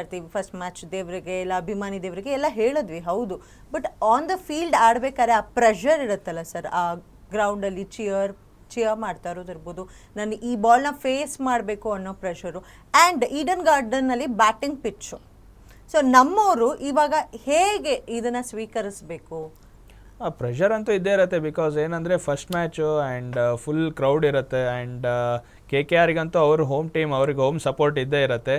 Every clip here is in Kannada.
ಇರ್ತೀವಿ ಫಸ್ಟ್ ಮ್ಯಾಚ್ ದೇವರಿಗೆ ಇಲ್ಲ ಅಭಿಮಾನಿ ದೇವರಿಗೆ ಎಲ್ಲ ಹೇಳಿದ್ವಿ ಹೌದು. ಬಟ್ ಆನ್ ದ ಫೀಲ್ಡ್ ಆಡ್ಬೇಕಾದ್ರೆ ಆ ಪ್ರೆಷರ್ ಇರುತ್ತಲ್ಲ ಸರ್, ಆ ಗ್ರೌಂಡಲ್ಲಿ ಚಿಯರ್ ಮಾಡ್ತಾ ಇರೋದಿರ್ಬೋದು, ನಾನು ಈ ಬಾಲ್ನ ಫೇಸ್ ಮಾಡಬೇಕು ಅನ್ನೋ ಪ್ರೆಷರು. ಆ್ಯಂಡ್ ಈಡನ್ ಗಾರ್ಡನ್ನಲ್ಲಿ ಬ್ಯಾಟಿಂಗ್ ಪಿಚ್ಚು. ಸೊ ನಮ್ಮವರು ಇವಾಗ ಹೇಗೆ ಇದನ್ನು ಸ್ವೀಕರಿಸಬೇಕು? ಪ್ರೆಷರ್ ಅಂತೂ ಇದ್ದೇ ಇರುತ್ತೆ. ಬಿಕಾಸ್ ಏನಂದರೆ first match and full crowd ಇರುತ್ತೆ. ಆ್ಯಂಡ್ KKRಗಂತೂ ಅವ್ರ ಹೋಮ್ ಟೀಮ್, ಅವ್ರಿಗೆ ಹೋಮ್ ಸಪೋರ್ಟ್ ಇದ್ದೇ ಇರುತ್ತೆ.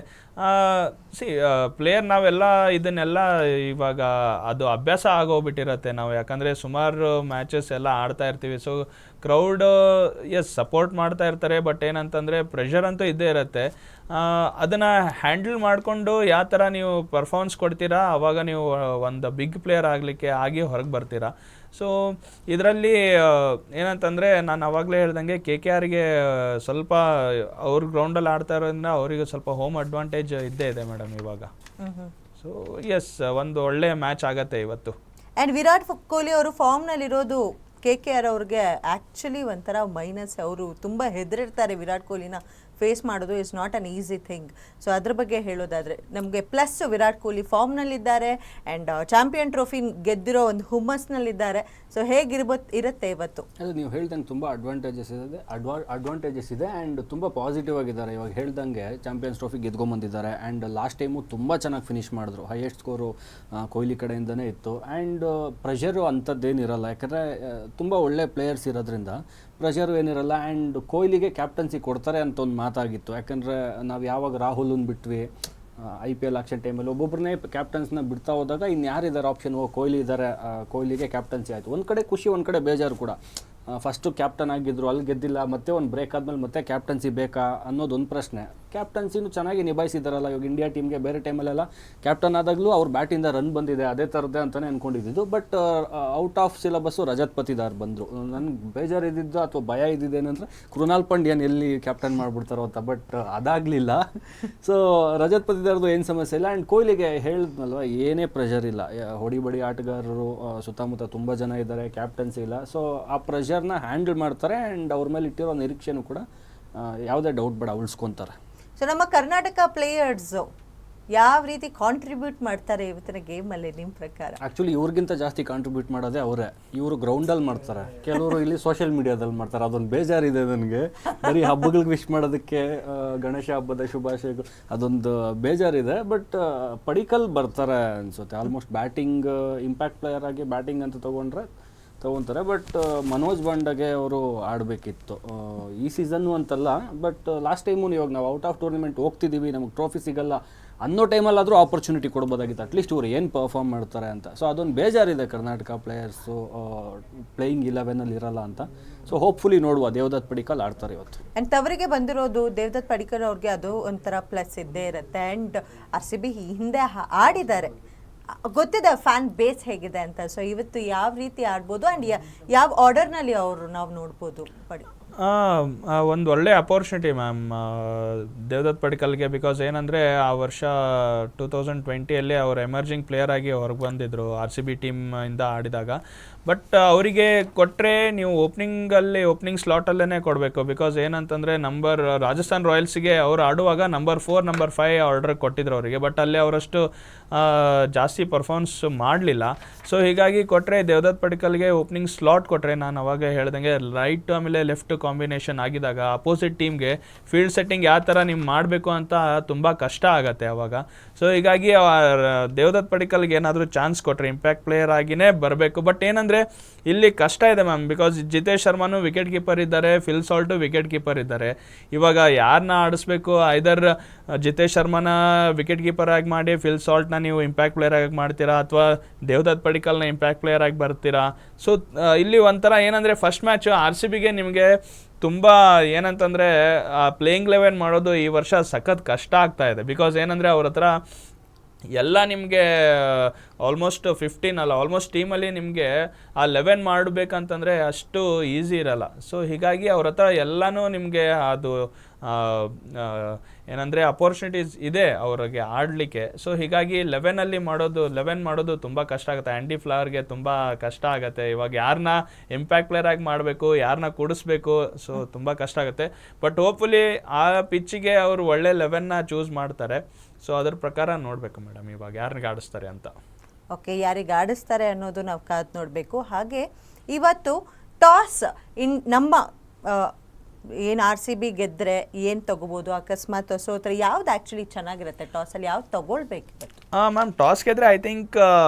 ಪ್ಲೇಯರ್ ನಾವೆಲ್ಲ ಇದನ್ನೆಲ್ಲ ಇವಾಗ ಅದು ಅಭ್ಯಾಸ ಆಗೋಗ್ಬಿಟ್ಟಿರುತ್ತೆ ನಾವು, ಯಾಕಂದರೆ ಸುಮಾರು ಮ್ಯಾಚಸ್ ಎಲ್ಲ ಆಡ್ತಾ ಇರ್ತೀವಿ. ಸೊ ಕ್ರೌಡ್ ಸಪೋರ್ಟ್ ಮಾಡ್ತಾ ಇರ್ತಾರೆ. ಬಟ್ ಏನಂತಂದರೆ ಪ್ರೆಷರ್ ಅಂತೂ ಇದ್ದೇ ಇರುತ್ತೆ. ಅದನ್ನು ಹ್ಯಾಂಡಲ್ ಮಾಡಿಕೊಂಡು ಯಾವ ಥರ ನೀವು ಪರ್ಫಾರ್ಮೆನ್ಸ್ ಕೊಡ್ತೀರಾ, ಆವಾಗ ನೀವು ಒಂದು ಬಿಗ್ ಪ್ಲೇಯರ್ ಆಗಿ ಹೊರಗೆ ಬರ್ತೀರಾ. ಸೊ ಇದರಲ್ಲಿ ಏನಂತಂದರೆ ನಾನು ಆವಾಗಲೇ ಹೇಳ್ದಂಗೆ KKRಗೆ ಸ್ವಲ್ಪ ಅವ್ರ ಗ್ರೌಂಡಲ್ಲಿ ಆಡ್ತಾ ಇರೋದ್ರಿಂದ ಅವರಿಗೆ ಸ್ವಲ್ಪ ಹೋಮ್ ಅಡ್ವಾಂಟೇಜ್ ಇದ್ದೇ ಇದೆ ಮೇಡಮ್ ಇವಾಗ. ಸೊ ಒಂದು ಒಳ್ಳೆಯ ಮ್ಯಾಚ್ ಆಗತ್ತೆ ಇವತ್ತು. ಆ್ಯಂಡ್ ವಿರಾಟ್ ಕೊಹ್ಲಿ ಅವರು ಫಾರ್ಮ್ನಲ್ಲಿರೋದು KKR ಅವ್ರಿಗೆ ಆ್ಯಕ್ಚುಲಿ ಒಂಥರ ಮೈನಸ್. ಅವರು ತುಂಬ ಹೆದರಿರ್ತಾರೆ ವಿರಾಟ್ ಕೊಹ್ಲಿನ ಫೇಸ್ ಮಾಡೋದು is not an easy thing. So ಅದ್ರ ಬಗ್ಗೆ ಹೇಳೋದಾದರೆ ನಮಗೆ ಪ್ಲಸ್ ವಿರಾಟ್ ಕೊಹ್ಲಿ ಫಾರ್ಮ್ನಲ್ಲಿದ್ದಾರೆ ಆ್ಯಂಡ್ ಚಾಂಪಿಯನ್ ಟ್ರೋಫಿ ಗೆದ್ದಿರೋ ಒಂದು ಹುಮ್ಮಸ್ನಲ್ಲಿದ್ದಾರೆ. ಸೊ ಇರುತ್ತೆ ಇವತ್ತು? ಅದು ನೀವು ಹೇಳ್ದಂಗೆ ತುಂಬ ಅಡ್ವಾಂಟೇಜಸ್ ಇದೆ ಆ್ಯಂಡ್ ತುಂಬ ಪಾಸಿಟಿವ್ ಆಗಿದ್ದಾರೆ. ಇವಾಗ ಹೇಳ್ದಂಗೆ ಚಾಂಪಿಯನ್ಸ್ ಟ್ರೋಫಿ ಗೆದ್ಕೊಂಬಂದಿದ್ದಾರೆ ಆ್ಯಂಡ್ ಲಾಸ್ಟ್ ಟೈಮು ತುಂಬ ಚೆನ್ನಾಗಿ ಫಿನಿಷ್ ಮಾಡಿದ್ರು. ಹೈಯೆಸ್ಟ್ ಸ್ಕೋರು ಕೊಹ್ಲಿ ಕಡೆಯಿಂದನೇ ಇತ್ತು. ಆ್ಯಂಡ್ ಪ್ರೆಷರು ಅಂಥದ್ದೇನಿರಲ್ಲ, ಯಾಕಂದರೆ ತುಂಬ ಒಳ್ಳೆ ಪ್ಲೇಯರ್ಸ್ ಇರೋದ್ರಿಂದ ಪ್ರೆಷರು ಏನಿರಲ್ಲ. ಆ್ಯಂಡ್ ಕೊಹ್ಲಿಗೆ ಕ್ಯಾಪ್ಟನ್ಸಿ ಕೊಡ್ತಾರೆ ಅಂತ ಒಂದು ಮಾತಾಗಿತ್ತು. ಯಾಕಂದರೆ ನಾವು ಯಾವಾಗ ರಾಹುಲನ್ನು ಬಿಟ್ವಿ IPL ಆಕ್ಷನ್ ಟೈಮಲ್ಲಿ ಒಬ್ಬೊಬ್ಬರನ್ನೇ ಕ್ಯಾಪ್ಟನ್ಸ್ನ ಬಿಡ್ತಾ ಹೋದಾಗ ಇನ್ಯಾರಿದ್ದಾರೆ ಆಪ್ಷನ್, ಕೊಹ್ಲಿ ಇದ್ದಾರೆ, ಕೊಹ್ಲಿಗೆ ಕ್ಯಾಪ್ಟನ್ಸಿ ಆಯಿತು. ಒಂದು ಕಡೆ ಖುಷಿ, ಒಂದು ಕಡೆ ಬೇಜಾರು ಕೂಡ. ಫಸ್ಟು ಕ್ಯಾಪ್ಟನ್ ಆಗಿದ್ದರು, ಅಲ್ಲಿ ಗೆದ್ದಿಲ್ಲ, ಮತ್ತೆ ಒಂದು ಬ್ರೇಕ್ ಆದಮೇಲೆ ಮತ್ತೆ ಕ್ಯಾಪ್ಟನ್ಸಿ ಬೇಕಾ ಅನ್ನೋದೊಂದು ಪ್ರಶ್ನೆ. ಕ್ಯಾಪ್ಟನ್ಸಿನೂ ಚೆನ್ನಾಗಿ ನಿಭಾಯಿಸಿದಾರಲ್ಲ. ಇವಾಗ ಇಂಡಿಯಾ ಟೀಮ್ಗೆ ಬೇರೆ ಟೈಮಲ್ಲೆಲ್ಲ ಕ್ಯಾಪ್ಟನ್ ಆದಾಗಲೂ ಅವ್ರ ಬ್ಯಾಟಿಂದ ರನ್ ಬಂದಿದೆ, ಅದೇ ಥರದ್ದೇ ಅಂತಲೇ ಅಂದ್ಕೊಂಡಿದ್ದು. But out of syllabus Rajat Patidar ಬಂದರು. ನನಗೆ ಬೇಜಾರಿದ್ದು ಅಥವಾ ಭಯ ಇದ್ದಿದ್ದೇನೆಂದರೆ ಕೃಣಾಲ್ ಪಾಂಡ್ಯನ್ ಎಲ್ಲಿ ಕ್ಯಾಪ್ಟನ್ ಮಾಡಿಬಿಡ್ತಾರೋ ಅಂತ. ಬಟ್ ಅದಾಗಲಿಲ್ಲ. ಸೊ ರಜತ್ ಪತಿದಾರ್ದು ಏನು ಸಮಸ್ಯೆ ಇಲ್ಲ. ಆ್ಯಂಡ್ ಕೊಹ್ಲಿಗೆ ಹೇಳಿದ್ನಲ್ವ, ಏನೇ ಪ್ರೆಷರ್ ಇಲ್ಲ. ಹೊಡಿಬಡಿ ಆಟಗಾರರು ಸುತ್ತಮುತ್ತ ತುಂಬ ಜನ ಇದ್ದಾರೆ, ಕ್ಯಾಪ್ಟನ್ಸಿ ಇಲ್ಲ. ಸೊ ಆ ಪ್ರೆಷರ್ನ ಹ್ಯಾಂಡಲ್ ಮಾಡ್ತಾರೆ ಆ್ಯಂಡ್ ಅವ್ರ ಮೇಲೆ ಇಟ್ಟಿರೋ ನಿರೀಕ್ಷೆನೂ ಕೂಡ ಯಾವುದೇ ಡೌಟ್ ಬೇಡ ಉಳಿಸ್ಕೊತಾರೆ. ಸೊ ನಮ್ಮ ಕರ್ನಾಟಕ ಪ್ಲೇಯರ್ಸು ಯಾವ ರೀತಿ ಕಾಂಟ್ರಿಬ್ಯೂಟ್ ಮಾಡ್ತಾರೆ ಇವತ್ತಿನ ಗೇಮಲ್ಲಿ ನಿಮ್ಮ ಪ್ರಕಾರ? ಆ್ಯಕ್ಚುಲಿ ಇವ್ರಿಗಿಂತ ಜಾಸ್ತಿ ಕಾಂಟ್ರಿಬ್ಯೂಟ್ ಮಾಡೋದೇ ಅವರೇ. ಇವರು ಗ್ರೌಂಡಲ್ಲಿ ಮಾಡ್ತಾರೆ, ಕೆಲವರು ಇಲ್ಲಿ ಸೋಷಿಯಲ್ ಮೀಡಿಯಾದಲ್ಲಿ ಮಾಡ್ತಾರೆ. ಅದೊಂದು ಬೇಜಾರಿದೆ ನನಗೆ. ಬರೀ ಹಬ್ಬಗಳಿಗೆ ವಿಶ್ ಮಾಡೋದಕ್ಕೆ, ಗಣೇಶ ಹಬ್ಬದ ಶುಭಾಶಯಗಳು, ಅದೊಂದು ಬೇಜಾರಿದೆ. ಬಟ್ ಪಡಿಕಲ್ ಬರ್ತಾರೆ ಅನಿಸುತ್ತೆ. ಆಲ್ಮೋಸ್ಟ್ ಬ್ಯಾಟಿಂಗ್ ಇಂಪ್ಯಾಕ್ಟ್ ಪ್ಲೇಯರ್ ಆಗಿ ಬ್ಯಾಟಿಂಗ್ ಅಂತ ತೊಗೊತಾರೆ. ಬಟ್ ಮನೋಜ್ ಬಂಡಗೆ ಅವರು ಆಡಬೇಕಿತ್ತು ಈ ಸೀಸನ್ನು ಅಂತಲ್ಲ. ಬಟ್ ಲಾಸ್ಟ್ ಟೈಮು ಇವಾಗ ನಾವು ಔಟ್ ಆಫ್ ಟೂರ್ನಿಮೆಂಟ್ ಹೋಗ್ತಿದ್ದೀವಿ, ನಮಗೆ ಟ್ರೋಫಿ ಸಿಗಲ್ಲ ಅನ್ನೋ ಟೈಮಲ್ಲಾದರೂ ಆಪರ್ಚುನಿಟಿ ಕೊಡ್ಬೋದಾಗಿತ್ತು, ಅಟ್ಲೀಸ್ಟ್ ಇವರು ಏನು ಪರ್ಫಾರ್ಮ್ ಮಾಡ್ತಾರೆ ಅಂತ. ಸೊ ಅದೊಂದು ಬೇಜಾರಿದೆ ಕರ್ನಾಟಕ ಪ್ಲೇಯರ್ಸು ಪ್ಲೇಯಿಂಗ್ 11 ಇರಲ್ಲ ಅಂತ. ಸೊ ಹೋಪ್ಫುಲಿ ನೋಡುವ, ದೇವದತ್ ಪಡಿಕ್ಕಲ್ ಆಡ್ತಾರೆ ಇವತ್ತು. ಆ್ಯಂಡ್ ತವರಿಗೆ ಬಂದಿರೋದು ದೇವದತ್ ಪಡಿಕ್ಕಲ್ ಅವ್ರಿಗೆ ಅದು ಒಂಥರ ಪ್ಲಸ್ ಇದ್ದೇ ಇರುತ್ತೆ. ಆ್ಯಂಡ್ RCB ಹಿಂದೆ ಆಡಿದ್ದಾರೆ, ಗೊತ್ತಿದೆ ಫ್ಯಾನ್ ಬೇಸ್ ಹೇಗಿದೆ ಅಂತ. ಸೊ ಇವತ್ತು ಯಾವ ರೀತಿ ಆಡ್ಬೋದು ಆ್ಯಂಡ್ ಯಾವ ಆರ್ಡರ್ನಲ್ಲಿ ನಾವು ನೋಡ್ಬೋದು? ಒಂದು ಒಳ್ಳೆ ಅಪರ್ಚುನಿಟಿ ಮ್ಯಾಮ್ ದೇವದತ್ ಪಡಿಕ್ಕಲ್ಗೆ. ಬಿಕಾಸ್ ಏನಂದರೆ ಆ ವರ್ಷ 2020 ಅವರು ಎಮರ್ಜಿಂಗ್ ಪ್ಲೇಯರ್ ಆಗಿ ಹೊರಗೆ ಬಂದಿದ್ದರು RCB ಟೀಮಿಂದ ಆಡಿದಾಗ. ಬಟ್ ಅವರಿಗೆ ಕೊಟ್ಟರೆ ನೀವು ಓಪನಿಂಗ್ ಸ್ಲಾಟಲ್ಲೇ ಕೊಡಬೇಕು. ಬಿಕಾಸ್ ಏನಂತಂದರೆ ರಾಜಸ್ಥಾನ್ ರಾಯಲ್ಸ್ಗೆ ಅವ್ರು ಆಡುವಾಗ ನಂಬರ್ 4, ನಂಬರ್ 5 ಆರ್ಡರ್ ಕೊಟ್ಟಿದ್ರು ಅವರಿಗೆ. ಬಟ್ ಅಲ್ಲಿ ಅವರಷ್ಟು ಜಾಸ್ತಿ ಪರ್ಫಾರ್ಮೆನ್ಸ್ ಮಾಡಲಿಲ್ಲ. ಸೊ ಹೀಗಾಗಿ ಕೊಟ್ಟರೆ ದೇವದತ್ ಪಡಿಕ್ಕಲ್ಗೆ ಓಪನಿಂಗ್ ಸ್ಲಾಟ್ ಕೊಟ್ಟರೆ, ನಾನು ಅವಾಗ ಹೇಳ್ದಂಗೆ ರೈಟ್ ಆಮೇಲೆ ಲೆಫ್ಟ್ ಕಾಂಬಿನೇಷನ್ ಆಗಿದಾಗ ಅಪೋಸಿಟ್ ಟೀಮ್ಗೆ ಫೀಲ್ಡ್ ಸೆಟ್ಟಿಂಗ್ ಯಾವ ಥರ ನೀವು ಮಾಡಬೇಕು ಅಂತ ತುಂಬ ಕಷ್ಟ ಆಗುತ್ತೆ ಅವಾಗ. ಸೊ ಹೀಗಾಗಿ ದೇವದತ್ ಪಡಿಕ್ಕಲ್ಗೆ ಏನಾದರೂ ಚಾನ್ಸ್ ಕೊಟ್ಟರೆ ಇಂಪ್ಯಾಕ್ಟ್ ಪ್ಲೇಯರ್ ಆಗಿಯೇ ಬರಬೇಕು. ಬಟ್ ಏನಂದರೆ ಇಲ್ಲಿ ಕಷ್ಟ ಇದೆ ಮ್ಯಾಮ್. ಬಿಕಾಸ್ ಜಿತೇಶ್ ಶರ್ಮಾನು ವಿಕೆಟ್ ಕೀಪರ್ ಇದ್ದಾರೆ, ಫಿಲ್ ಸಾಲ್ಟು ವಿಕೆಟ್ ಕೀಪರ್ ಇದ್ದಾರೆ. ಇವಾಗ ಯಾರನ್ನ ಆಡಿಸ್ಬೇಕು? ಐದರ್ ಜಿತೇಶ್ ಶರ್ಮಾನ ವಿಕೆಟ್ ಕೀಪರ್ ಆಗಿ ಮಾಡಿ ಫಿಲ್ ಸಾಲ್ಟ್ನ ನೀವು ಇಂಪ್ಯಾಕ್ಟ್ ಪ್ಲೇಯರ್ ಆಗಿ ಮಾಡ್ತೀರಾ, ಅಥವಾ ದೇವದತ್ ಪಡಿಕ್ಕಲ್ನ ಇಂಪ್ಯಾಕ್ಟ್ ಪ್ಲೇಯರ್ ಆಗಿ ಬರ್ತೀರಾ? ಸೊ ಇಲ್ಲಿ ಒಂಥರ ಏನಂದರೆ ಫಸ್ಟ್ ಮ್ಯಾಚು RCBಗೆ ನಿಮಗೆ ತುಂಬ ಏನಂತಂದರೆ ಪ್ಲೇಯಿಂಗ್ 11 ಮಾಡೋದು ಈ ವರ್ಷ ಸಖತ್ ಕಷ್ಟ ಆಗ್ತಾ ಇದೆ. ಬಿಕಾಸ್ ಏನಂದರೆ ಅವ್ರ ಹತ್ರ ಎಲ್ಲ ನಿಮಗೆ ಆಲ್ಮೋಸ್ಟ್ 15 ಅಲ್ಲ, ಆಲ್ಮೋಸ್ಟ್ ಟೀಮಲ್ಲಿ ನಿಮಗೆ ಆ 11 ಮಾಡಬೇಕಂತಂದರೆ ಅಷ್ಟು ಈಸಿ ಇರಲ್ಲ. ಸೊ ಹೀಗಾಗಿ ಅವ್ರ ಹತ್ರ ಎಲ್ಲನೂ ನಿಮಗೆ ಅದು ಏನಂದರೆ ಅಪೋರ್ಚುನಿಟೀಸ್ ಇದೆ ಅವ್ರಿಗೆ ಆಡಲಿಕ್ಕೆ. ಸೊ ಹೀಗಾಗಿ 11 ಮಾಡೋದು ತುಂಬ ಕಷ್ಟ ಆಗುತ್ತೆ. ಆ್ಯಂಡಿ ಫ್ಲವರ್ಗೆ ತುಂಬ ಕಷ್ಟ ಆಗುತ್ತೆ. ಇವಾಗ ಯಾರನ್ನ ಇಂಪ್ಯಾಕ್ಟ್ ಪ್ಲೇಯರ್ ಆಗಿ ಮಾಡಬೇಕು, ಯಾರನ್ನ ಕೂಡಿಸ್ಬೇಕು, ಸೊ ತುಂಬ ಕಷ್ಟ ಆಗುತ್ತೆ. ಬಟ್ ಹೋಪ್ಫುಲಿ ಆ ಪಿಚ್ಚಿಗೆ ಅವರು ಒಳ್ಳೆ 11ನ ಚೂಸ್ ಮಾಡ್ತಾರೆ. ಸೊ ಅದ್ರ ಪ್ರಕಾರ ನೋಡಬೇಕು ಮೇಡಮ್ ಇವಾಗ ಯಾರಿಗೆ ಆಡಿಸ್ತಾರೆ ಅಂತ. ಓಕೆ, ಯಾರಿಗೆ ಆಡಿಸ್ತಾರೆ ಅನ್ನೋದು ನಾವು ಕಾದು ನೋಡಬೇಕು. ಹಾಗೆ ಇವತ್ತು ಟಾಸ್ ನಮ್ಮ ಏನು RCB ಗೆದ್ದರೆ ಏನು ತಗೋಬೋದು, ಅಕಸ್ಮಾತ್ ಸೋತ್ರೆ ಯಾವ್ದು ಆ್ಯಕ್ಚುಲಿ ಚೆನ್ನಾಗಿರುತ್ತೆ ಟಾಸಲ್ಲಿ, ಯಾವ್ದು ತಗೊಳ್ಬೇಕು ಇವತ್ತು? ಮ್ಯಾಮ್ ಟಾಸ್ ಗೆದ್ರೆ ಐ ಥಿಂಕ್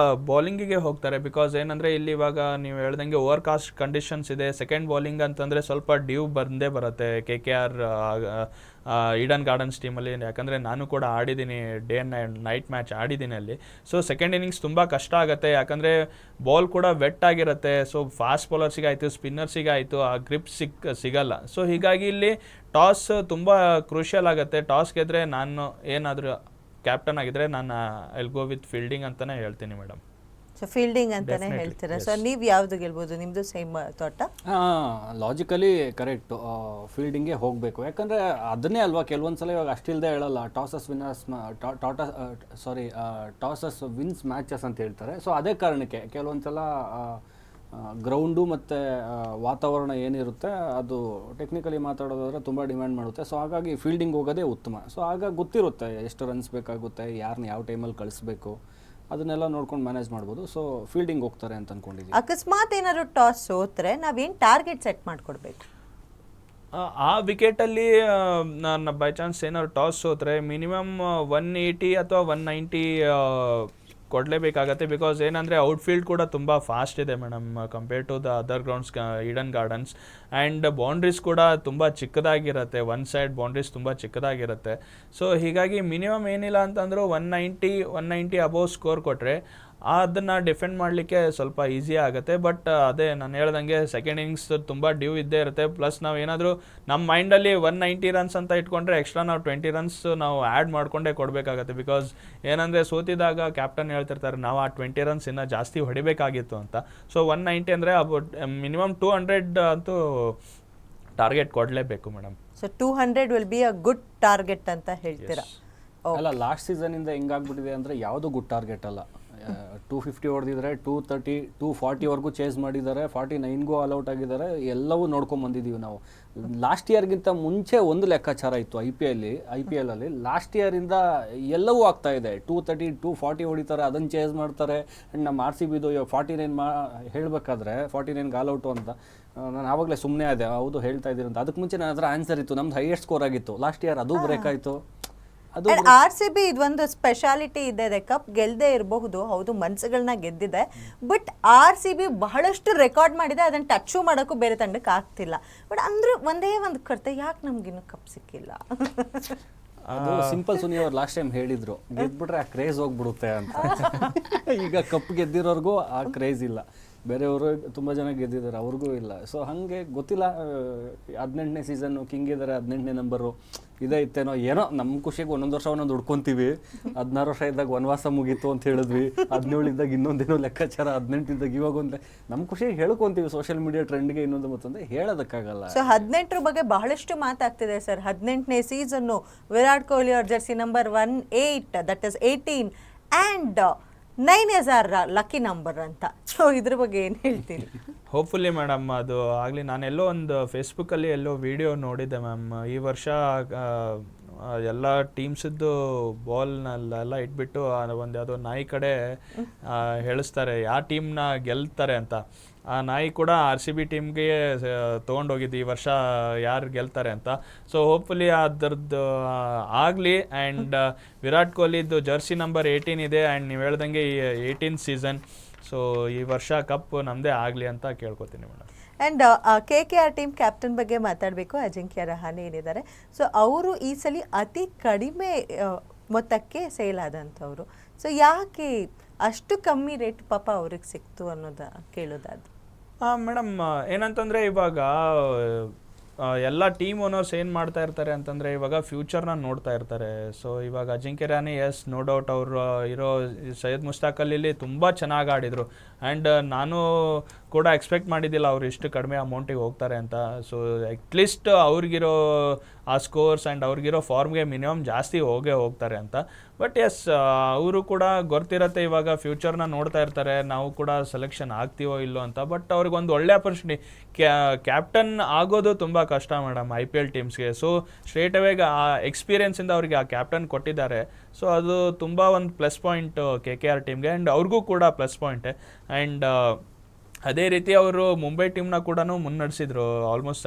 ಬೌಲಿಂಗಿಗೆ ಹೋಗ್ತಾರೆ. ಬಿಕಾಸ್ ಏನಂದರೆ ಇಲ್ಲಿ ಇವಾಗ ನೀವು ಹೇಳ್ದಂಗೆ ಓವರ್ ಕಾಸ್ಟ್ ಕಂಡೀಷನ್ಸ್ ಇದೆ. ಸೆಕೆಂಡ್ ಬೌಲಿಂಗ್ ಅಂತಂದರೆ ಸ್ವಲ್ಪ ಡ್ಯೂ ಬಂದೇ ಬರುತ್ತೆ. KKR ಈಡನ್ ಗಾರ್ಡನ್ಸ್ ಟೀಮಲ್ಲಿ, ಯಾಕಂದರೆ ನಾನು ಕೂಡ ಆಡಿದ್ದೀನಿ, ಡೇ ಆ್ಯಂಡ್ ನೈಟ್ ಮ್ಯಾಚ್ ಆಡಿದ್ದೀನಿ ಅಲ್ಲಿ. ಸೊ ಸೆಕೆಂಡ್ ಇನ್ನಿಂಗ್ಸ್ ತುಂಬ ಕಷ್ಟ ಆಗುತ್ತೆ, ಯಾಕಂದರೆ ಬಾಲ್ ಕೂಡ ವೆಟ್ ಆಗಿರುತ್ತೆ. ಸೊ ಫಾಸ್ಟ್ ಬೌಲರ್ಸಿಗೆ ಆಯಿತು, ಸ್ಪಿನ್ನರ್ಸಿಗೆ ಆಯಿತು, ಆ ಗ್ರಿಪ್ ಸಿಗಲ್ಲ. ಸೊ ಹೀಗಾಗಿ ಇಲ್ಲಿ ಟಾಸ್ ತುಂಬ ಕ್ರೂಷಿಯಲ್ ಆಗುತ್ತೆ. ಟಾಸ್ ಗೆದ್ರೆ ನಾನು ಏನಾದರೂ ಕ್ಯಾಪ್ಟನ್ ಆಗಿದ್ರೆ ನಾನು ಐಲ್ ಗೋ ವಿತ್ ಫೀಲ್ಡಿಂಗ್ ಅಂತಲೇ ಹೇಳ್ತೀನಿ ಮೇಡಮ್. ಸೊ ಫೀಲ್ಡಿಂಗ್ ಅಂತಾನೆ ಹೇಳ್ತೀರಾ? ಸೊ ನೀವು ಯಾವ್ದು ಗೆಲ್ಬೋದು? ನಿಮ್ದು ಸೇಮ್ ತೋಟ? ಲಾಜಿಕಲಿ ಕರೆಕ್ಟು, ಫೀಲ್ಡಿಂಗೇ ಹೋಗಬೇಕು. ಯಾಕಂದರೆ ಅದನ್ನೇ ಅಲ್ವಾ ಕೆಲವೊಂದ್ಸಲ ಇವಾಗ ಅಷ್ಟಿಲ್ಲದೆ ಹೇಳಲ್ಲ, ಟಾಸಸ್ ವಿನ್ಸ್ ಮ್ಯಾಚಸ್ ಅಂತ ಹೇಳ್ತಾರೆ. ಸೊ ಅದೇ ಕಾರಣಕ್ಕೆ ಕೆಲವೊಂದ್ಸಲ ಗ್ರೌಂಡು ಮತ್ತು ವಾತಾವರಣ ಏನಿರುತ್ತೆ ಅದು ಟೆಕ್ನಿಕಲಿ ಮಾತಾಡೋದಾದ್ರೆ ತುಂಬ ಡಿಮ್ಯಾಂಡ್ ಮಾಡುತ್ತೆ. ಸೊ ಹಾಗಾಗಿ ಫೀಲ್ಡಿಂಗ್ ಹೋಗೋದೇ ಉತ್ತಮ. ಸೊ ಆಗ ಗೊತ್ತಿರುತ್ತೆ ಎಷ್ಟು ರನ್ಸ್ ಬೇಕಾಗುತ್ತೆ, ಯಾರನ್ನ ಯಾವ ಟೈಮಲ್ಲಿ ಕಳಿಸ್ಬೇಕು, ಅದನ್ನೆಲ್ಲ ನೋಡ್ಕೊಂಡು ಮ್ಯಾನೇಜ್ ಮಾಡ್ಬೋದು. ಸೊ ಫೀಲ್ಡಿಂಗ್ ಹೋಗ್ತಾರೆ ಅಂತ ಅನ್ಕೊಂಡಿದ್ದೀನಿ. ಅಕಸ್ಮಾತ್ ಏನಾದ್ರು ಟಾಸ್ ಸೋತ್ರೆ ನಾವೇನು ಟಾರ್ಗೆಟ್ ಸೆಟ್ ಮಾಡ್ಕೊಡ್ಬೇಕು? ಆ ವಿಕೆಟಲ್ಲಿ ನಾನು ಬೈ ಚಾನ್ಸ್ ಏನಾದ್ರು ಟಾಸ್ ಸೋತ್ರೆ ಮಿನಿಮಮ್ 180 ಅಥವಾ 190 ಕೊಡಲೇಬೇಕಾಗತ್ತೆ. ಬಿಕಾಸ್ ಏನಂದರೆ ಔಟ್ಫೀಲ್ಡ್ ಕೂಡ ತುಂಬ ಫಾಸ್ಟ್ ಇದೆ madam compare to the other grounds, Eden Gardens. And boundaries ಕೂಡ ತುಂಬ ಚಿಕ್ಕದಾಗಿರುತ್ತೆ, ಒನ್ ಸೈಡ್ ಬೌಂಡ್ರೀಸ್ ತುಂಬ ಚಿಕ್ಕದಾಗಿರುತ್ತೆ. ಸೊ ಹೀಗಾಗಿ ಮಿನಿಮಮ್ ಏನಿಲ್ಲ ಅಂತಂದರೂ 190 ಅಬೋವ್ ಸ್ಕೋರ್ ಕೊಟ್ಟರೆ ಅದನ್ನು ಡಿಫೆಂಡ್ ಮಾಡಲಿಕ್ಕೆ ಸ್ವಲ್ಪ ಈಸಿ ಆಗುತ್ತೆ. ಬಟ್ ಅದೇ ನಾನು ಹೇಳ್ದಂಗೆ ಸೆಕೆಂಡ್ ಇನ್ನಿಂಗ್ಸ್ ತುಂಬ ಡ್ಯೂ ಇದ್ದೇ ಇರುತ್ತೆ. ಪ್ಲಸ್ ನಾವು ಏನಾದರೂ ನಮ್ಮ ಮೈಂಡಲ್ಲಿ 190 ರನ್ಸ್ ಅಂತ ಇಟ್ಕೊಂಡ್ರೆ ಎಕ್ಸ್ಟ್ರಾ ನಾವು 20 ರನ್ಸ್ ನಾವು ಆ್ಯಡ್ ಮಾಡಿಕೊಂಡೇ ಕೊಡಬೇಕಾಗತ್ತೆ. ಬಿಕಾಸ್ ಏನಂದರೆ ಸೋತಿದಾಗ ಕ್ಯಾಪ್ಟನ್ ಹೇಳ್ತಿರ್ತಾರೆ ನಾವು ಆ 20 ರನ್ಸ್ ಇನ್ನೂ ಜಾಸ್ತಿ ಹೊಡಿಬೇಕಾಗಿತ್ತು ಅಂತ. ಸೊ 190 ಅಂದರೆ ಅಬೌಟ್ ಮಿನಿಮಮ್ 200 ಅಂತೂ ಟಾರ್ಗೆಟ್ ಕೊಡಲೇಬೇಕು madam. So 200 will be a good target ಅಂತ ಹೇಳ್ತೀರಾ? ಅಲ್ಲ, ಲಾಸ್ಟ್ ಸೀಸನಿಂದ ಹೆಂಗಾಗ್ಬಿಟ್ಟಿದೆ ಅಂದರೆ ಯಾವುದು ಗುಡ್ ಟಾರ್ಗೆಟ್ ಅಲ್ಲ. 250 ಹೊಡೆದಿದ್ದಾರೆ, 230, 240ವರೆಗೂ ಚೇಸ್ ಮಾಡಿದ್ದಾರೆ, 49ಗೂ ಆಲ್ಔಟ್ ಆಗಿದ್ದಾರೆ. ಎಲ್ಲವೂ ನೋಡ್ಕೊಂಡು ಬಂದಿದ್ದೀವಿ ನಾವು. ಲಾಸ್ಟ್ ಇಯರ್ಗಿಂತ ಮುಂಚೆ ಒಂದು ಲೆಕ್ಕಾಚಾರ ಇತ್ತು ಐ ಪಿ ಎಲ್ ಅಲ್ಲಿ. ಲಾಸ್ಟ್ ಇಯರಿಂದ ಎಲ್ಲವೂ ಆಗ್ತಾ ಇದೆ. 230, 240 ಹೊಡಿತಾರೆ, ಅದನ್ನು ಚೇಸ್ ಮಾಡ್ತಾರೆ. ಆ್ಯಂಡ್ ನಮ್ಮ RCBದು 49 ಹೇಳಬೇಕಾದ್ರೆ 49ಗೆ ಆಲ್ಔಟು ಅಂತ ನಾನು ಆವಾಗಲೇ ಸುಮ್ಮನೆ ಅದೇ ಹೌದು ಹೇಳ್ತಾ ಇದ್ದೀರಿ ಅಂತ. ಅದಕ್ಕೆ ಮುಂಚೆ ನನ್ನ ಹತ್ರ ಆನ್ಸರ್ ಇತ್ತು, ನಮ್ದು ಹೈಯೆಸ್ಟ್ ಸ್ಕೋರ್ ಆಗಿತ್ತು ಲಾಸ್ಟ್ ಇಯರ್, ಅದು ಬ್ರೇಕ್ ಆಯಿತು. ಅದು RCB ಇದೊಂದು ಸ್ಪೆಷಾಲಿಟಿ ಇದೆ, ಕಪ್ ಗೆಲ್ಲದೆ ಇರಬಹುದು, ಹೌದು ಮನ್ಸುಗಳನ್ನ ಗೆದ್ದಿದೆ. ಬಟ್ RCB ಬಹಳಷ್ಟು ರೆಕಾರ್ಡ್ ಮಾಡಿದೆ, ಅದನ್ನು ಟಚ್ಚು ಮಾಡೋಕ್ಕೂ ಬೇರೆ ತಂಡಕ್ಕೆ ಆಗ್ತಿಲ್ಲ. ಬಟ್ ಅಂದ್ರೆ ಒಂದೇ ಒಂದು ಕರ್ತೆ, ಯಾಕೆ ನಮ್ಗಿನ್ನೂ ಕಪ್ ಸಿಕ್ಕಿಲ್ಲ? ಅದು ಸಿಂಪಲ್. ಸುನಿ ಅವ್ರು ಲಾಸ್ಟ್ ಟೈಮ್ ಹೇಳಿದ್ರು ಗೆದ್ಬಿಟ್ರೆ ಆ ಕ್ರೇಜ್ ಹೋಗ್ಬಿಡುತ್ತೆ ಅಂತ. ಈಗ ಕಪ್ ಗೆದ್ದಿರೋರ್ಗೂ ಆ ಕ್ರೇಜ್ ಇಲ್ಲ. ಬೇರೆಯವರು ತುಂಬ ಜನ ಗೆದ್ದಿದ್ದಾರೆ, ಅವ್ರಿಗೂ ಇಲ್ಲ. ಸೊ ಹಾಗೆ ಗೊತ್ತಿಲ್ಲ. 18ನೇ ಸೀಸನ್ನು ಕಿಂಗ್ ಇದ್ದಾರೆ, 18ನೇ ನಂಬರು ಇದೇ ಇತ್ತೇನೋ ಏನೋ. ನಮ್ಮ ಖುಷಿಗೆ ಒಂದೊಂದು ವರ್ಷ ಒಂದೊಂದು ಹುಡ್ಕೊತೀವಿ. 16 ವರ್ಷ ಇದ್ದಾಗ ವನವಾಸ ಮುಗೀತು ಅಂತ ಹೇಳಿದ್ವಿ, 17 ಇದ್ದಾಗ ಇನ್ನೊಂದೇನೋ ಲೆಕ್ಕಾಚಾರ, 18 ಇದ್ದಾಗ ಇವಾಗ ಒಂದು ನಮ್ಮ ಖುಷಿಗೆ ಹೇಳ್ಕೊತೀವಿ. ಸೋಷಿಯಲ್ ಮೀಡಿಯಾ ಟ್ರೆಂಡ್ಗೆ ಇನ್ನೊಂದು ಮತ್ತೊಂದು ಹೇಳೋದಕ್ಕಾಗಲ್ಲ. ಸೊ 18ರ ಬಗ್ಗೆ ಬಹಳಷ್ಟು ಮಾತಾಗ್ತಿದೆ ಸರ್. 18ನೇ ಸೀಸನ್ನು ವಿರಾಟ್ ಕೊಹ್ಲಿ ಅವ್ರ Jersey number 18, that is 18 and 9 is our lucky number ಅಂತ. ಸೊ ಇದ್ರ ಬಗ್ಗೆ ಏನು ಹೇಳ್ತೀರಿ? ಹೋಪ್ಫುಲಿ ಮೇಡಮ್ ಅದು ಆಗಲಿ. ನಾನೆಲ್ಲೋ ಒಂದು ಫೇಸ್ಬುಕ್ಕಲ್ಲಿ ಎಲ್ಲೋ ವಿಡಿಯೋ ನೋಡಿದ್ದೆ ಮ್ಯಾಮ್. ಈ ವರ್ಷ ಎಲ್ಲ ಟೀಮ್ಸದ್ದು ಬಾಲ್ನೆಲ್ಲ ಇಟ್ಬಿಟ್ಟು ಒಂದು ಯಾವುದೋ ನಾಯಿ ಕಡೆ ಹೇಳಿಸ್ತಾರೆ ಯಾವ ಟೀಮ್ನ ಗೆಲ್ತಾರೆ ಅಂತ. ಆ ನಾಯಿ ಕೂಡ RCB ಟೀಮ್ಗೆ ತೊಗೊಂಡೋಗಿದ್ದು ಈ ವರ್ಷ ಯಾರು ಗೆಲ್ತಾರೆ ಅಂತ. ಸೊ ಹೋಪ್ಫುಲಿ ಅದರದ್ದು ಆಗಲಿ. ಆ್ಯಂಡ್ ವಿರಾಟ್ ಕೊಹ್ಲಿದು ಜರ್ಸಿ ನಂಬರ್ 18 ಇದೆ. ಆ್ಯಂಡ್ ನೀವು ಹೇಳ್ದಂಗೆ 18th ಸೀಸನ್. ಸೊ ಈ ವರ್ಷ ಕಪ್ ನಮ್ಮದೇ ಆಗಲಿ ಅಂತ ಕೇಳ್ಕೊತೀನಿ madam. And KKR team captain ಬಗ್ಗೆ ಮಾತಾಡಬೇಕು. ಅಜಿಂಕ್ಯ ರಹಾನೆ ಏನಿದ್ದಾರೆ, ಸೊ ಅವರು ಈ ಸಲ ಅತಿ ಕಡಿಮೆ ಮೊತ್ತಕ್ಕೆ ಸೇಲ್ ಆದಂಥವ್ರು. ಸೊ ಯಾಕೆ ಅಷ್ಟು ಕಮ್ಮಿ ರೇಟ್ ಪಾಪ ಅವ್ರಿಗೆ ಸಿಕ್ತು ಅನ್ನೋದು ಕೇಳೋದಾದ್ರು? ಮೇಡಮ್ ಏನಂತಂದರೆ ಇವಾಗ ಎಲ್ಲ ಟೀಮ್ ಓನರ್ಸ್ ಏನು ಮಾಡ್ತಾ ಇರ್ತಾರೆ ಅಂತಂದರೆ ಇವಾಗ ಫ್ಯೂಚರ್ನ ನೋಡ್ತಾ ಇರ್ತಾರೆ. ಸೊ ಇವಾಗ ಅಜಿಂಕ್ಯ ರಹಾನೆ ನೋ ಡೌಟ್ ಅವರು ಇರೋ ಸೈಯದ್ ಮುಷ್ತಾಕ್ ಅಲಿಲಿ ತುಂಬ ಚೆನ್ನಾಗಿ ಆಡಿದರು. ಆ್ಯಂಡ್ ನಾನು ಕೂಡ ಎಕ್ಸ್ಪೆಕ್ಟ್ ಮಾಡಿದ್ದಿಲ್ಲ ಅವ್ರು ಇಷ್ಟು ಕಡಿಮೆ ಅಮೌಂಟಿಗೆ ಹೋಗ್ತಾರೆ ಅಂತ. ಸೊ ಅಟ್ಲೀಸ್ಟ್ ಅವ್ರಿಗಿರೋ ಆ ಸ್ಕೋರ್ಸ್ ಆ್ಯಂಡ್ ಅವ್ರಿಗಿರೋ ಫಾರ್ಮ್ಗೆ ಮಿನಿಮಮ್ ಜಾಸ್ತಿ ಹೋಗ್ತಾರೆ ಅಂತ. ಬಟ್ ಎಸ್, ಅವರು ಕೂಡ ಗೊತ್ತಿರತ್ತೆ ಇವಾಗ ಫ್ಯೂಚರ್ನ ನೋಡ್ತಾ ಇರ್ತಾರೆ, ನಾವು ಕೂಡ ಸೆಲೆಕ್ಷನ್ ಆಗ್ತೀವೋ ಇಲ್ಲೋ ಅಂತ. ಬಟ್ ಅವ್ರಿಗೊಂದು ಒಳ್ಳೆ ಆಪರ್ಚುನಿಟಿ, ಕ್ಯಾಪ್ಟನ್ ಆಗೋದು ತುಂಬ ಕಷ್ಟ ಮೇಡಮ್ IPL ಟೀಮ್ಸ್ಗೆ. ಸೊ ಸ್ಟ್ರೇಟ್ ಅವೇಗ ಆ ಎಕ್ಸ್ಪೀರಿಯನ್ಸಿಂದ ಅವ್ರಿಗೆ ಆ ಕ್ಯಾಪ್ಟನ್ ಕೊಟ್ಟಿದ್ದಾರೆ. ಸೊ ಅದು ತುಂಬ ಒಂದು ಪ್ಲಸ್ ಪಾಯಿಂಟ್ KKR ಟೀಮ್ಗೆ, ಆ್ಯಂಡ್ ಅವ್ರಿಗೂ ಕೂಡ ಪ್ಲಸ್ ಪಾಯಿಂಟೇ. ಆ್ಯಂಡ್ ಅದೇ ರೀತಿ ಅವರು ಮುಂಬೈ ಟೀಮ್ನ ಕೂಡ ಮುನ್ನಡೆಸಿದ್ರು, ಆಲ್ಮೋಸ್ಟ್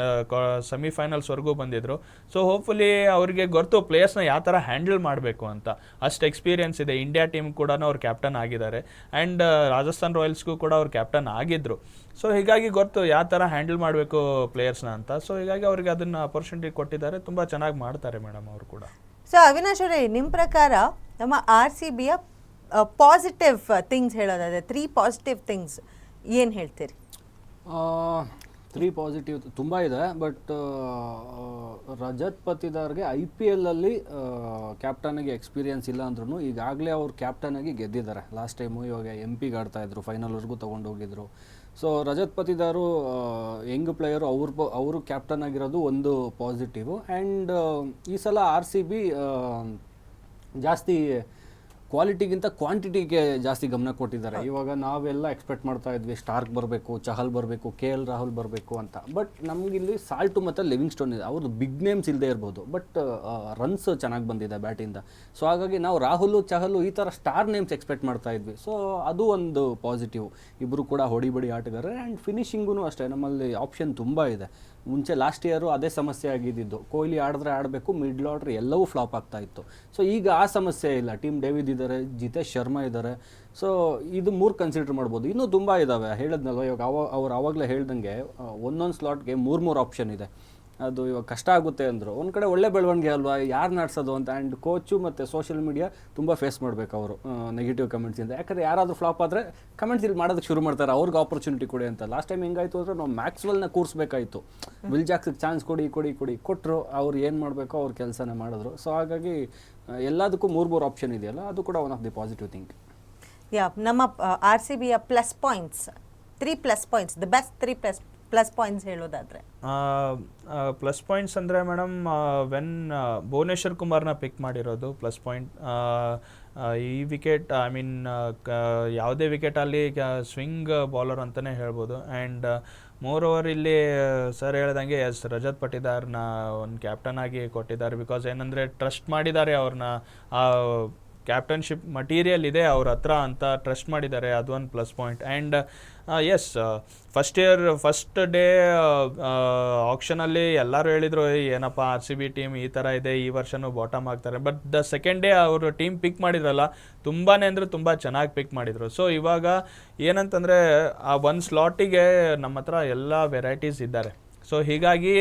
ಸೆಮಿಫೈನಲ್ಸ್ವರೆಗೂ ಬಂದಿದ್ರು. ಸೊ ಹೋಪ್ಫುಲಿ ಅವ್ರಿಗೆ ಗೊತ್ತು ಪ್ಲೇಯರ್ಸ್ನ ಯಾವ ಥರ ಹ್ಯಾಂಡಲ್ ಮಾಡಬೇಕು ಅಂತ, ಅಷ್ಟು ಎಕ್ಸ್ಪೀರಿಯನ್ಸ್ ಇದೆ. ಇಂಡಿಯಾ ಟೀಮ್ ಕೂಡ ಅವ್ರು ಕ್ಯಾಪ್ಟನ್ ಆಗಿದ್ದಾರೆ, ಆ್ಯಂಡ್ ರಾಜಸ್ಥಾನ್ ರಾಯಲ್ಸ್ಗೂ ಕೂಡ ಅವ್ರು ಕ್ಯಾಪ್ಟನ್ ಆಗಿದ್ದರು. ಸೊ ಹೀಗಾಗಿ ಗೊತ್ತು ಯಾವ ಥರ ಹ್ಯಾಂಡಲ್ ಮಾಡಬೇಕು ಪ್ಲೇಯರ್ಸ್ನ ಅಂತ. ಸೊ ಹೀಗಾಗಿ ಅವ್ರಿಗೆ ಅದನ್ನು ಅಪರ್ಚುನಿಟಿ ಕೊಟ್ಟಿದ್ದಾರೆ, ತುಂಬ ಚೆನ್ನಾಗಿ ಮಾಡ್ತಾರೆ ಮೇಡಮ್ ಅವರು ಕೂಡ. ಸೊ ಅವಿನಾಶ್ ಅವರೇ, ನಿಮ್ಮ ಪ್ರಕಾರ ನಮ್ಮ RCBಯ ಪಾಸಿಟಿವ್ ಥಿಂಗ್ಸ್ ಹೇಳೋದಾದರೆ 3 ಪಾಸಿಟಿವ್ ಥಿಂಗ್ಸ್ ಏನು ಹೇಳ್ತೀರಿ? 3 ಪಾಸಿಟಿವ್ ತುಂಬ ಇದೆ. ಬಟ್ ರಜತ್ ಪತಿದಾರ್ಗೆ IPL ಅಲ್ಲಿ ಕ್ಯಾಪ್ಟನ್ಗೆ ಎಕ್ಸ್ಪೀರಿಯನ್ಸ್ ಇಲ್ಲ ಅಂದ್ರೂ ಈಗಾಗಲೇ ಅವ್ರು ಕ್ಯಾಪ್ಟನ್ ಆಗಿ ಗೆದ್ದಿದ್ದಾರೆ ಲಾಸ್ಟ್ ಟೈಮು. ಇವಾಗ MP ಆಡ್ತಾಯಿದ್ರು, ಫೈನಲ್ವರೆಗೂ ತೊಗೊಂಡು ಹೋಗಿದ್ರು. ಸೊ ರಜತ್ ಪತಿದಾರು ಯಂಗ್ ಪ್ಲೇಯರು, ಅವರು ಕ್ಯಾಪ್ಟನ್ ಆಗಿರೋದು ಒಂದು ಪಾಸಿಟಿವ್. ಆ್ಯಂಡ್ ಈ ಸಲ RCB ಜಾಸ್ತಿ ಕ್ವಾಲಿಟಿಗಿಂತ ಕ್ವಾಂಟಿಟಿಗೆ ಜಾಸ್ತಿ ಗಮನ ಕೊಟ್ಟಿದ್ದಾರೆ. ಇವಾಗ ನಾವೆಲ್ಲ ಎಕ್ಸ್ಪೆಕ್ಟ್ ಮಾಡ್ತಾ ಇದ್ವಿ ಸ್ಟಾರ್ಕ್ ಬರಬೇಕು, ಚಹಲ್ ಬರಬೇಕು, KL ರಾಹುಲ್ ಬರಬೇಕು ಅಂತ. ಬಟ್ ನಮಗಿಲ್ಲಿ ಸಾಲ್ಟು ಮತ್ತು ಲಿವಿಂಗ್ಸ್ಟೋನ್ ಇದೆ. ಅವ್ರದ್ದು ಬಿಗ್ ನೇಮ್ಸ್ ಇಲ್ಲದೆ ಇರ್ಬೋದು, ಬಟ್ ರನ್ಸ್ ಚೆನ್ನಾಗಿ ಬಂದಿದೆ ಬ್ಯಾಟಿಂದ. ಸೊ ಹಾಗಾಗಿ ನಾವು ರಾಹುಲ್, ಚಹಲ್ ಈ ಥರ ಸ್ಟಾರ್ ನೇಮ್ಸ್ ಎಕ್ಸ್ಪೆಕ್ಟ್ ಮಾಡ್ತಾ ಇದ್ವಿ. ಸೊ ಅದು ಒಂದು ಪಾಸಿಟಿವ್. ಇಬ್ಬರು ಕೂಡ ಹೊಡಿಬಡಿ ಆಟಗಾರ. ಆ್ಯಂಡ್ ಫಿನಿಶಿಂಗೂ ಅಷ್ಟೇ, ನಮ್ಮಲ್ಲಿ ಆಪ್ಷನ್ ತುಂಬ ಇದೆ. ಮುಂಚೆ ಲಾಸ್ಟ್ ಇಯರು ಅದೇ ಸಮಸ್ಯೆ ಆಗಿದ್ದು, ಕೊಹ್ಲಿ ಆಡಿದ್ರೆ ಆಡಬೇಕು, ಮಿಡ್ಲ್ ಆರ್ಡ್ರ್ ಎಲ್ಲವೂ ಫ್ಲಾಪ್ ಆಗ್ತಾ ಇತ್ತು. ಸೊ ಈಗ ಆ ಸಮಸ್ಯೆ ಇಲ್ಲ. ಟೀಮ್ ಡೇವಿಡ್ ಇದ್ದಾರೆ, ಜಿತೇಶ್ ಶರ್ಮಾ ಇದ್ದಾರೆ. ಸೊ ಇದು 3 ಕನ್ಸಿಡರ್ ಮಾಡ್ಬೋದು. ಇನ್ನೂ ತುಂಬ ಇದ್ದಾವೆ, ಹೇಳಿದ್ನಲ್ವ ಇವಾಗ ಅವ್ರು ಆವಾಗಲೇ ಹೇಳ್ದಂಗೆ ಒಂದೊಂದು ಸ್ಲಾಟ್ಗೆ 3 ಆಪ್ಷನ್ ಇದೆ. ಅದು ಇವಾಗ ಕಷ್ಟ ಆಗುತ್ತೆ ಅಂದರು. ಒಂದು ಕಡೆ ಒಳ್ಳೆ ಬೆಳವಣಿಗೆ ಅಲ್ವಾ, ಯಾರು ನಡೆಸೋದು ಅಂತ. ಆ್ಯಂಡ್ ಕೋಚು ಮತ್ತು ಸೋಷಿಯಲ್ ಮೀಡಿಯಾ ತುಂಬ ಫೇಸ್ ಮಾಡಬೇಕು ಅವರು ನೆಗೆಟಿವ್ ಕಮೆಂಟ್ಸಿಂದ. ಯಾಕಂದರೆ ಯಾರಾದರೂ ಫ್ಲಾಪ್ ಆದರೆ ಕಮೆಂಟ್ಸ್ ಇಲ್ಲಿ ಮಾಡೋದಕ್ಕೆ ಶುರು ಮಾಡ್ತಾರೆ, ಅವ್ರಿಗೆ ಆಪರ್ಚುನಿಟಿ ಕೊಡಿ ಅಂತ. ಲಾಸ್ಟ್ ಟೈಮ್ ಹೆಂಗಾಯಿತು ಅಂದರೆ ನಾವು ಮ್ಯಾಕ್ಸ್ವೆಲ್ನ ಕೂರಿಸ್ಬೇಕಾಯಿತು, ವಿಲ್ ಜಾಕ್ಸ್ಗೆ ಚಾನ್ಸ್ ಕೊಡಿ ಕೊಟ್ಟರು. ಅವ್ರು ಏನು ಮಾಡಬೇಕೋ ಅವ್ರ ಕೆಲಸನೇ ಮಾಡಿದ್ರು. ಸೊ ಹಾಗಾಗಿ ಎಲ್ಲದಕ್ಕೂ 3 ಆಪ್ಷನ್ ಇದೆಯಲ್ಲ, ಅದು ಕೂಡ one of the positive thing. ನಮ್ಮ RCBಯ plus points, 3 plus points, the best 3 plus points ಹೇಳೋದಾದರೆ? ಪ್ಲಸ್ ಪಾಯಿಂಟ್ಸ್ ಅಂದರೆ ಮೇಡಮ್, ವೆನ್ ಭುವನೇಶ್ವರ್ ಕುಮಾರ್ನ ಪಿಕ್ ಮಾಡಿರೋದು ಪ್ಲಸ್ ಪಾಯಿಂಟ್. ಈ ವಿಕೆಟ್, ಐ ಮೀನ್ ಯಾವುದೇ ವಿಕೆಟಲ್ಲಿ ಸ್ವಿಂಗ್ ಬೌಲರ್ ಅಂತಲೇ ಹೇಳ್ಬೋದು. ಆ್ಯಂಡ್ ಮೋರ್ ಓವರ್ ಇಲ್ಲಿ ಸರ್ ಹೇಳ್ದಂಗೆ ರಜತ್ ಪಟಿದಾರ್ನ ಒಂದು ಕ್ಯಾಪ್ಟನ್ ಆಗಿ ಕೊಟ್ಟಿದ್ದಾರೆ. ಬಿಕಾಸ್ ಏನಂದರೆ ಟ್ರಸ್ಟ್ ಮಾಡಿದ್ದಾರೆ ಅವ್ರನ್ನ, ಕ್ಯಾಪ್ಟನ್ಶಿಪ್ ಮಟೀರಿಯಲ್ ಇದೆ ಅವ್ರ ಹತ್ರ ಅಂತ ಟ್ರಸ್ಟ್ ಮಾಡಿದ್ದಾರೆ, ಅದೊಂದು plus point. And yes, first day ಆಕ್ಷನಲ್ಲಿ ಎಲ್ಲರೂ ಹೇಳಿದರು ಏನಪ್ಪ RCB ಟೀಮ್ ಈ ಥರ ಇದೆ, ಈ ವರ್ಷನೂ ಬಾಟಮ್ ಆಗ್ತಾರೆ. ಬಟ್ ದ ಸೆಕೆಂಡ್ ಡೇ ಅವರು ಟೀಮ್ ಪಿಕ್ ಮಾಡಿದ್ರಲ್ಲ, ತುಂಬಾ ಅಂದರೆ ತುಂಬ ಚೆನ್ನಾಗಿ ಪಿಕ್ ಮಾಡಿದರು. ಸೊ ಇವಾಗ ಏನಂತಂದರೆ ಆ ಒಂದು ಸ್ಲಾಟಿಗೆ ನಮ್ಮ ಹತ್ರ ಎಲ್ಲ ವೆರೈಟೀಸ್ ಇದ್ದಾರೆ. ಸೊ ಹೀಗಾಗಿ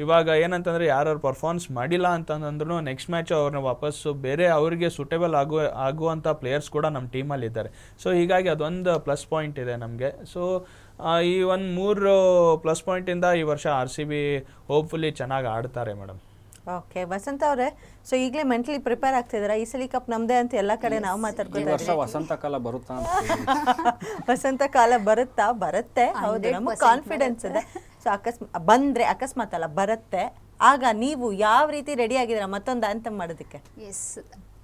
ಇವಾಗ ಏನಂತಂದರೆ ಯಾರು ಪರ್ಫಾರ್ಮೆನ್ಸ್ ಮಾಡಿಲ್ಲ ಅಂತಂದ್ರೂ ನೆಕ್ಸ್ಟ್ ಮ್ಯಾಚ್ ಅವ್ರನ್ನ ವಾಪಸ್ಸು ಬೇರೆ ಅವರಿಗೆ ಸೂಟೇಬಲ್ ಆಗುವಂಥ ಪ್ಲೇಯರ್ಸ್ ಕೂಡ ನಮ್ಮ ಟೀಮಲ್ಲಿ ಇದ್ದಾರೆ. ಸೊ ಹೀಗಾಗಿ ಅದೊಂದು ಪ್ಲಸ್ ಪಾಯಿಂಟ್ ಇದೆ ನಮಗೆ. ಸೊ ಈ ಒಂದು 3 ಪ್ಲಸ್ ಪಾಯಿಂಟಿಂದ ಈ ವರ್ಷ RCB ಹೋಪ್ಫುಲಿ ಚೆನ್ನಾಗಿ ಆಡ್ತಾರೆ ಮೇಡಮ್. ಓಕೆ, ವಸಂತ ಅವರೇ, ಸೊ ಈಗಲೇ ಮೆಂಟಲಿ ಪ್ರಿಪೇರ್ ಆಗ್ತಿದ್ದೀರಾ? ಈ ಸಲ ಕಪ್ ನಮ್ಮದೇ ಅಂತ ಎಲ್ಲ ಕಡೆ ನಾವು ಮಾತಾಡ್ಕೊತಾ ವಸಂತ ಕಾಲ ಬರುತ್ತಾ? ವಸಂತ ಕಾಲ ಬರುತ್ತೆ, ಹೌದು, ನಮಗೆ ಕಾನ್ಫಿಡೆನ್ಸ್ ಇದೆ. ಸೊ ಅಕಸ್ಮಾತ್ ಅಲ್ಲ ಬರುತ್ತೆ, ಆಗ ನೀವು ಯಾವ ರೀತಿ ರೆಡಿ ಆಗಿದ್ದೀರಾ ಮತ್ತೊಂದು ಆಂಥಮ್ ಮಾಡೋದಕ್ಕೆ? ಎಸ್,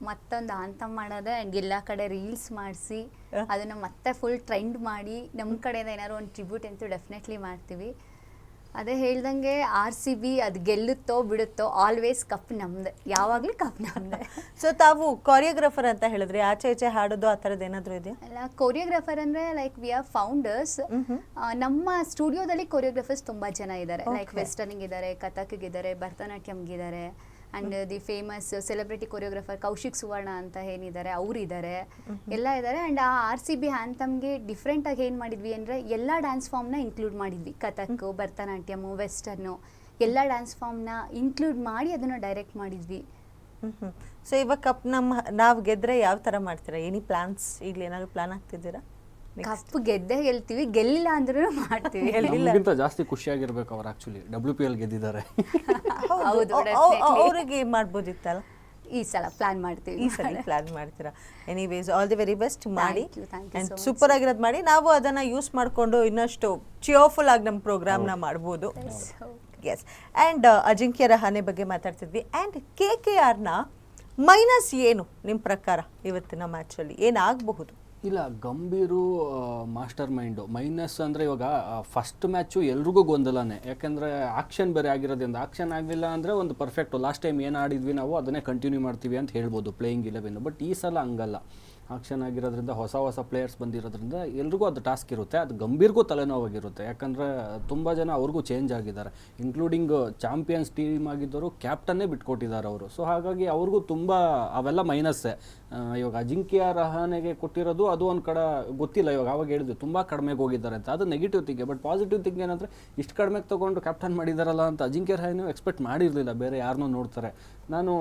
ಮತ್ತೊಂದು ಆಂಥಮ್ ಮಾಡೋದೆ. ಆ್ಯಂಡ್ ಎಲ್ಲ ಕಡೆ ರೀಲ್ಸ್ ಮಾಡಿಸಿ ಅದನ್ನು ಮತ್ತೆ ಫುಲ್ ಟ್ರೆಂಡ್ ಮಾಡಿ ನಮ್ಮ ಕಡೆಯಿಂದ ಏನಾದ್ರು ಒಂದು ಟ್ರಿಬ್ಯೂಟ್ ಅಂತೂ ಡೆಫಿನೆಟ್ಲಿ ಮಾಡ್ತೀವಿ. ಅದೇ ಹೇಳ್ದಂಗೆ RCB ಅದು ಗೆಲ್ಲುತ್ತೋ ಬಿಡುತ್ತೋ ಆಲ್ವೇಸ್ ಕಪ್ ನಮ್ಮದೇ, ಯಾವಾಗಲೂ ಕಪ್ ನಮ್ಮದೇ. ಸೊ ತಾವು ಕೊರಿಯೋಗ್ರಾಫರ್ ಅಂತ ಹೇಳಿದ್ರಿ, ಆಚೆ ಈಚೆ ಹಾಡೋದು ಆ ಥರದ್ದು ಏನಾದರೂ ಇದೆಯಾ? ಅಲ್ಲ, ಕೊರಿಯೋಗ್ರಾಫರ್ ಅಂದರೆ ಲೈಕ್ ವಿ ಆರ್ ಫೌಂಡರ್ಸ್. ನಮ್ಮ ಸ್ಟುಡಿಯೋದಲ್ಲಿ ಕೊರಿಯೋಗ್ರಾಫರ್ಸ್ ತುಂಬ ಜನ ಇದ್ದಾರೆ. ಲೈಕ್ ವೆಸ್ಟರ್ನಿಗೆ ಇದ್ದಾರೆ, ಕಥಕ್ಗೆ ಇದ್ದಾರೆ, ಭರತನಾಟ್ಯಮ್ಗೆ ಇದ್ದಾರೆ. And the famous celebrity choreographer Kaushik Suvarna ಅಂತ ಏನಿದ್ದಾರೆ ಅವರಿದ್ದಾರೆ, ಎಲ್ಲ ಇದ್ದಾರೆ. ಆ್ಯಂಡ್ ಆ RCB ಆ್ಯಂಥಮ್ಗೆ ಡಿಫ್ರೆಂಟಾಗಿ ಏನು ಮಾಡಿದ್ವಿ ಅಂದರೆ ಎಲ್ಲ ಡ್ಯಾನ್ಸ್ ಫಾರ್ಮ್ನ ಇನ್ಕ್ಲೂಡ್ ಮಾಡಿದ್ವಿ. ಕಥಕ್ಕು, ಭರತನಾಟ್ಯಮು, ವೆಸ್ಟರ್ನು ಎಲ್ಲ ಡ್ಯಾನ್ಸ್ ಫಾರ್ಮ್ನ ಇನ್ಕ್ಲೂಡ್ ಮಾಡಿ ಅದನ್ನು ಡೈರೆಕ್ಟ್ ಮಾಡಿದ್ವಿ. ಸೊ ಇವಾಗ ಕಪ್ ನಾವು ಗೆದ್ದರೆ ಯಾವ ಥರ ಮಾಡ್ತೀರಾ? ಎನಿ ಪ್ಲಾನ್ಸ್ ಈಗಲೇ ಏನಾದ್ರು ಪ್ಲಾನ್ ಆಗ್ತಿದ್ದೀರಾ? ಕಪ್ಪು ಗೆದ್ದೇ ಗೆಲ್ತೀವಿ, ಗೆಲ್ಲಿಲ್ಲ ಅಂದ್ರೂ ಮಾಡ್ತೀವಿ. ನಮಗಿಂತ ಜಾಸ್ತಿ ಖುಷಿಯಾಗಿರ್ಬೇಕು ಅವ್ರು ಆ್ಯಕ್ಚುಲಿ WPL ಗೆದ್ದಿದ್ದಾರೆ. ಹೌದು, ಅವರಿಗೆ ಮಾಡ್ಬೋದಿತ್ತಲ್ಲ, ಈ ಸಲ ಪ್ಲಾನ್ ಮಾಡ್ತೀವಿ. ಈ ಸಲ ಪ್ಲಾನ್ ಮಾಡ್ತೀರಾ. Anyways all the very best ಮಾಡಿ, thank you and so much. Super ಆಗಿರೋದು ಮಾಡಿ. ನಾವು ಅದನ್ನು ಯೂಸ್ ಮಾಡಿಕೊಂಡು ಇನ್ನಷ್ಟು ಚಿಯರ್ಫುಲ್ ಆಗಿ ನಮ್ಮ ಪ್ರೋಗ್ರಾಮ್ನ ಮಾಡ್ಬೋದು. ಎಸ್. ಆ್ಯಂಡ್ ಅಜಿಂಕ್ಯ ರಹಾನೆ ಬಗ್ಗೆ ಮಾತಾಡ್ತಿದ್ವಿ. ಆ್ಯಂಡ್ KKRನ ಮೈನಸ್ ಏನು ನಿಮ್ಮ ಪ್ರಕಾರ ಇವತ್ತಿನ ಮ್ಯಾಚಲ್ಲಿ ಏನಾಗಬಹುದು? ಇಲ್ಲ, ಗಂಭೀರು ಮಾಸ್ಟರ್ ಮೈಂಡು. ಮೈನಸ್ ಅಂದರೆ ಇವಾಗ ಫಸ್ಟ್ ಮ್ಯಾಚು ಎಲ್ರಿಗೂ ಗೊಂದಲನೇ, ಯಾಕೆಂದರೆ ಆಕ್ಷನ್ ಬೇರೆ ಆಗಿರೋದ್ರಿಂದ. ಆಕ್ಷನ್ ಆಗಲಿಲ್ಲ ಅಂದರೆ ಒಂದು ಪರ್ಫೆಕ್ಟು ಲಾಸ್ಟ್ ಟೈಮ್ ಏನು ಆಡಿದ್ವಿ ನಾವು ಅದನ್ನೇ ಕಂಟಿನ್ಯೂ ಮಾಡ್ತೀವಿ ಅಂತ ಹೇಳ್ಬೋದು ಪ್ಲೇಯಿಂಗ್ 11. ಬಟ್ ಈ ಸಲ ಹಂಗಲ್ಲ, ಆಕ್ಷನ್ ಆಗಿರೋದ್ರಿಂದ ಹೊಸ ಪ್ಲೇಯರ್ಸ್ ಬಂದಿರೋದ್ರಿಂದ ಎಲ್ರಿಗೂ ಅದು ಟಾಸ್ಕ್ ಇರುತ್ತೆ. ಅದು ಗಂಭೀರ್ಗೂ ತಲೆನೋವಾಗಿರುತ್ತೆ, ಯಾಕಂದರೆ ತುಂಬ ಜನ ಅವ್ರಿಗೂ ಚೇಂಜ್ ಆಗಿದ್ದಾರೆ, ಇನ್ಕ್ಲೂಡಿಂಗ್ ಚಾಂಪಿಯನ್ಸ್ ಟೀಮ್ ಆಗಿದ್ದವರು ಕ್ಯಾಪ್ಟನ್ನೇ ಬಿಟ್ಕೊಟ್ಟಿದ್ದಾರೆ ಅವರು. ಸೊ ಹಾಗಾಗಿ ಅವ್ರಿಗೂ ತುಂಬ ಅವೆಲ್ಲ ಮೈನಸ್ಸೇ. ಇವಾಗ ಅಜಿಂಕ್ಯ ರಹಾನೆಗೆ ಕೊಟ್ಟಿರೋದು ಅದು ಒಂದು ಕಡೆ ಗೊತ್ತಿಲ್ಲ, ಇವಾಗ ಆವಾಗ ಹೇಳಿದ್ವಿ ತುಂಬ ಕಡಿಮೆಗೆ ಹೋಗಿದ್ದಾರೆ ಅಂತ, ಅದು negative thing. But positive thing ಏನಂದರೆ ಇಷ್ಟು ಕಡಿಮೆಗೆ ತೊಗೊಂಡು ಕ್ಯಾಪ್ಟನ್ ಮಾಡಿದಾರಲ್ಲ ಅಂತ ಅಜಿಂಕ್ಯ ರಹಾನೆ ಎಕ್ಸ್ಪೆಕ್ಟ್ ಮಾಡಿರಲಿಲ್ಲ, ಬೇರೆ ಯಾರನ್ನೂ ನೋಡ್ತಾರೆ. ನಾನು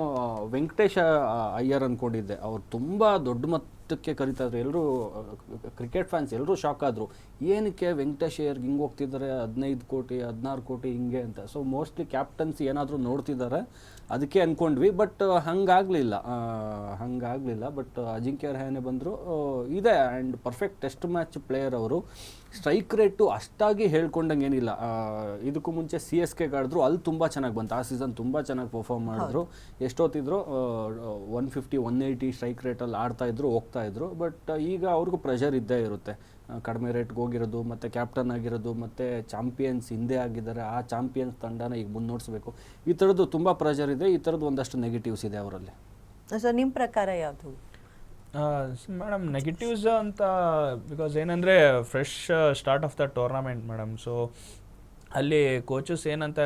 ವೆಂಕಟೇಶ ಅಯ್ಯರ್ ಅಂದ್ಕೊಂಡಿದ್ದೆ, ಅವ್ರು ತುಂಬ ದೊಡ್ಡ ಮಟ್ಟಕ್ಕೆ ಕರೀತಾಯಿದ್ರು. ಎಲ್ಲರೂ ಕ್ರಿಕೆಟ್ ಫ್ಯಾನ್ಸ್ ಎಲ್ಲರೂ ಶಾಕ್ ಆದರು, ಏನಕ್ಕೆ ವೆಂಕಟೇಶ್ ಅಯ್ಯರ್ಗೆ ಹಿಂಗೆ ಹೋಗ್ತಿದ್ದಾರೆ 15 ಕೋಟಿ 16 ಕೋಟಿ ಹಿಂಗೆ ಅಂತ. ಸೊ ಮೋಸ್ಟ್ಲಿ ಕ್ಯಾಪ್ಟನ್ಸಿ ಏನಾದರೂ ನೋಡ್ತಿದ್ದಾರೆ ಅದಕ್ಕೆ ಅಂದ್ಕೊಂಡ್ವಿ. ಬಟ್ ಹಂಗಾಗಲಿಲ್ಲ. ಬಟ್ ಅಜಿಂಕ್ಯ ರಹಾನೆ ಬಂದರು, ಇದೆ and perfect test match player ಅವರು. ಸ್ಟ್ರೈಕ್ ರೇಟು ಅಷ್ಟಾಗಿ ಹೇಳ್ಕೊಂಡಂಗೆ ಏನಿಲ್ಲ. ಇದಕ್ಕೂ ಮುಂಚೆ CSK ಆಡಿದ್ರು, ಅಲ್ಲಿ ತುಂಬ ಚೆನ್ನಾಗಿ ಬಂತು, ಆ ಸೀಸನ್ ತುಂಬ ಚೆನ್ನಾಗಿ ಪರ್ಫಾರ್ಮ್ ಮಾಡಿದ್ರು. ಎಷ್ಟೊತ್ತಿದ್ರು 150 180 ಸ್ಟ್ರೈಕ್ ರೇಟಲ್ಲಿ ಆಡ್ತಾಯಿದ್ರು, ಹೋಗ್ತಾಯಿದ್ರು. ಬಟ್ ಈಗ ಅವ್ರಿಗೂ ಪ್ರೆಷರ್ ಇದ್ದೇ ಇರುತ್ತೆ, ಕಡಿಮೆ ರೇಟ್ಗೆ ಹೋಗಿರೋದು, ಮತ್ತು ಕ್ಯಾಪ್ಟನ್ ಆಗಿರೋದು, ಮತ್ತು ಚಾಂಪಿಯನ್ಸ್ ಹಿಂದೆ ಆಗಿದ್ದಾರೆ, ಆ ಚಾಂಪಿಯನ್ಸ್ ತಂಡನ ಈಗ ಮುನ್ನೋಡಿಸ್ಬೇಕು. ಈ ಥರದ್ದು ತುಂಬ ಪ್ರೆಷರ್ ಇದೆ, ಈ ಥರದ್ದು ಒಂದಷ್ಟು ನೆಗೆಟಿವ್ಸ್ ಇದೆ ಅವರಲ್ಲಿ. ಸೊ ನಿಮ್ಮ ಪ್ರಕಾರ ಯಾವುದು ಮೇಡಮ್ ನೆಗೆಟಿವ್ಸ್ ಅಂತ? ಬಿಕಾಸ್ ಏನಂದರೆ fresh start of the tournament madam. So ಅಲ್ಲಿ ಕೋಚಸ್ ಏನಂತ